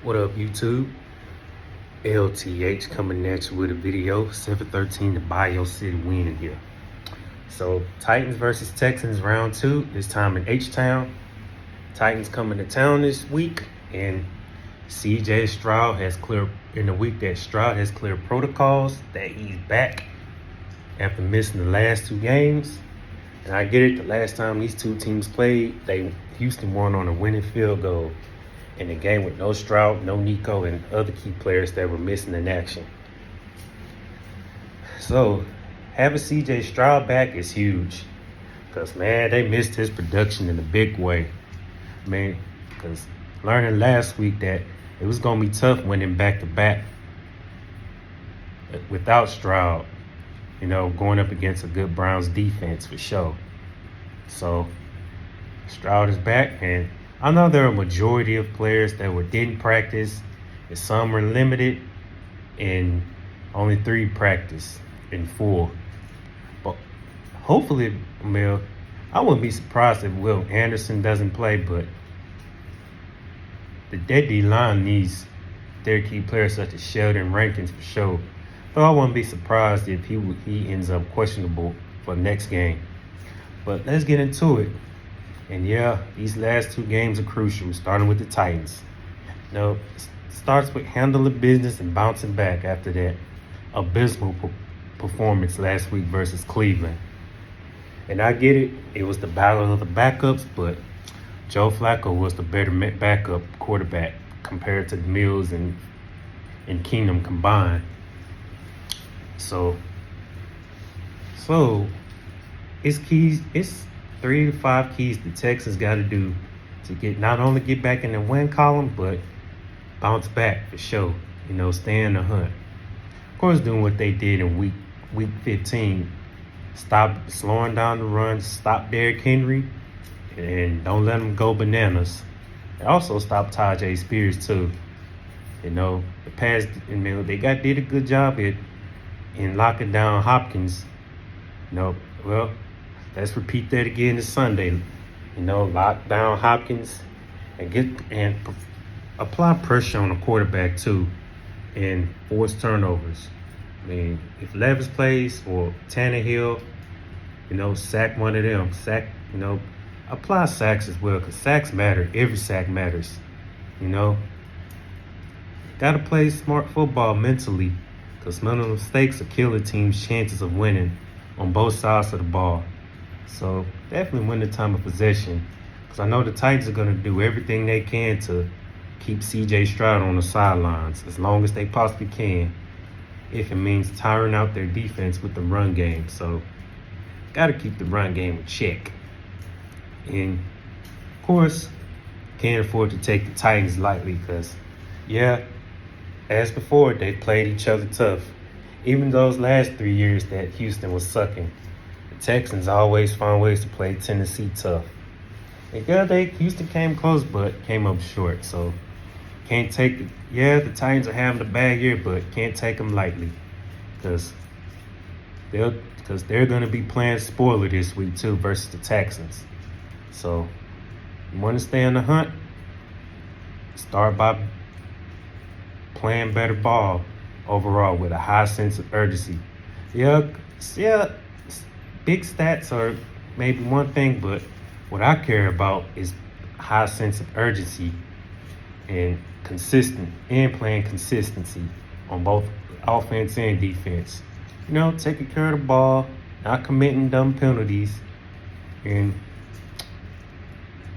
What up, YouTube? LTH coming at you with a video. 7-13 to buy your city win here. So, Titans versus Texans round 2. This time in H-Town. Titans coming to town this week, and Stroud has cleared in the week that Stroud has cleared protocols that he's back after missing the last 2 games. And I get it. The last time these two teams played, Houston won on a winning field goal in a game with no Stroud, no Nico, and other key players that were missing in action. So having CJ Stroud back is huge because, man, they missed his production in a big way. Man, because learning last week that it was going to be tough winning back-to-back without Stroud, going up against a good Browns defense for sure. So Stroud is back, and I know there are a majority of players that didn't practice, and some were limited, and only 3 practiced in full. But hopefully, I wouldn't be surprised if Will Anderson doesn't play, but the D line needs their key players such as Sheldon Rankins for sure. Though I wouldn't be surprised if he ends up questionable for the next game. But let's get into it. And yeah, these last 2 games are crucial, starting with the Titans. It starts with handling business and bouncing back after that abysmal performance last week versus Cleveland. And I get it, it was the battle of the backups, but Joe Flacco was the better backup quarterback compared to Mills and Keenum combined. So it's 3 to 5 keys the Texans got to do to not only get back in the win column, but bounce back for sure. Stay in the hunt. Of course, doing what they did in week 15. Stop slowing down the run, stop Derrick Henry, and don't let them go bananas. And also stop Tajay Spears too. The past, they did a good job in locking down Hopkins. Well, let's repeat that again this Sunday. Lock down Hopkins and apply pressure on the quarterback too, and force turnovers. If Levis plays or Tannehill, sack one of them. Apply sacks as well, because sacks matter. Every sack matters. Got to play smart football mentally, because mental mistakes will kill a team's chances of winning on both sides of the ball. So definitely win the time of possession, because I know the Titans are going to do everything they can to keep CJ Stroud on the sidelines as long as they possibly can, if it means tiring out their defense with the run game. So got to keep the run game in check. And of course, can't afford to take the Titans lightly, because as before, they played each other tough. Even those last 3 years that Houston was sucking, the Texans always found ways to play Tennessee tough. And Houston came close, but came up short. So can't take the Titans are having a bad year, but can't take them lightly, because they're going to be playing spoiler this week too versus the Texans. So you want to stay on the hunt, start by playing better ball overall with a high sense of urgency. Big stats are maybe one thing, but what I care about is high sense of urgency and playing consistency on both offense and defense. Taking care of the ball, not committing dumb penalties, and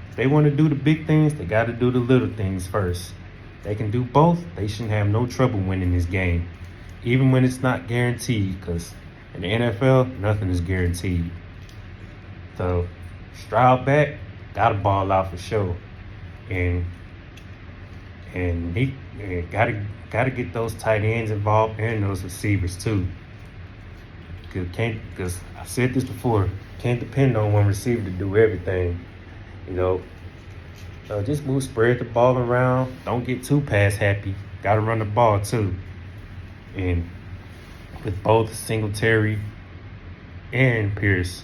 if they want to do the big things, they got to do the little things first. They can do both. They shouldn't have no trouble winning this game, even when it's not guaranteed, because in the NFL, nothing is guaranteed. So Stroud back, got to ball out for sure, and they gotta get those tight ends involved and those receivers too. Because I said this before, can't depend on one receiver to do everything. Just spread the ball around. Don't get too pass happy. Got to run the ball too. And with both Singletary and Pierce,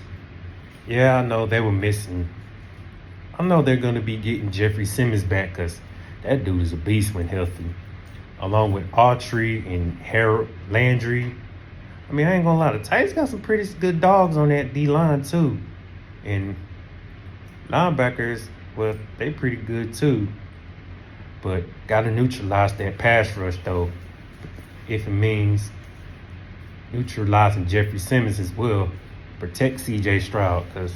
I know they were missing. I know they're going to be getting Jeffrey Simmons back, because That dude is a beast when healthy. Along with Autry and Harold Landry. I mean, I ain't gonna lie, the Titans got some pretty good dogs on that D-line too. And linebackers, well, they pretty good too. But gotta neutralize that pass rush though. If it means neutralizing Jeffrey Simmons as well. Protect CJ Stroud, because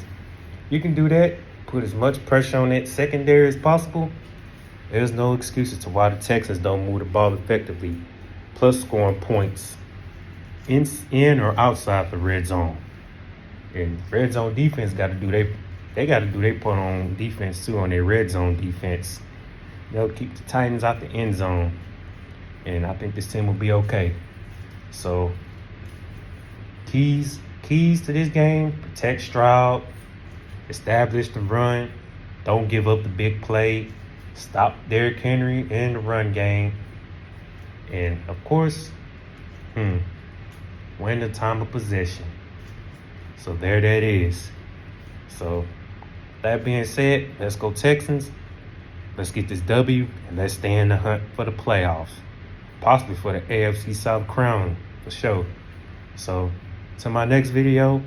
you can do that, put as much pressure on that secondary as possible. There's no excuses to why the Texans don't move the ball effectively, plus scoring points in or outside the red zone. And red zone defense got to do they got to do their part on defense too, on their red zone defense. They'll keep the Titans out the end zone, and I think this team will be okay. So keys to this game: protect Stroud, establish the run, don't give up the big play, stop Derrick Henry in the run game, and of course, win the time of possession. So there that is. So that being said, let's go Texans. Let's get this W and let's stay in the hunt for the playoffs, possibly for the AFC South crown for sure. So to my next video,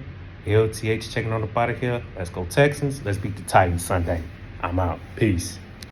LTH checking on the body here. Let's go Texans. Let's beat the Titans Sunday. I'm out. Peace.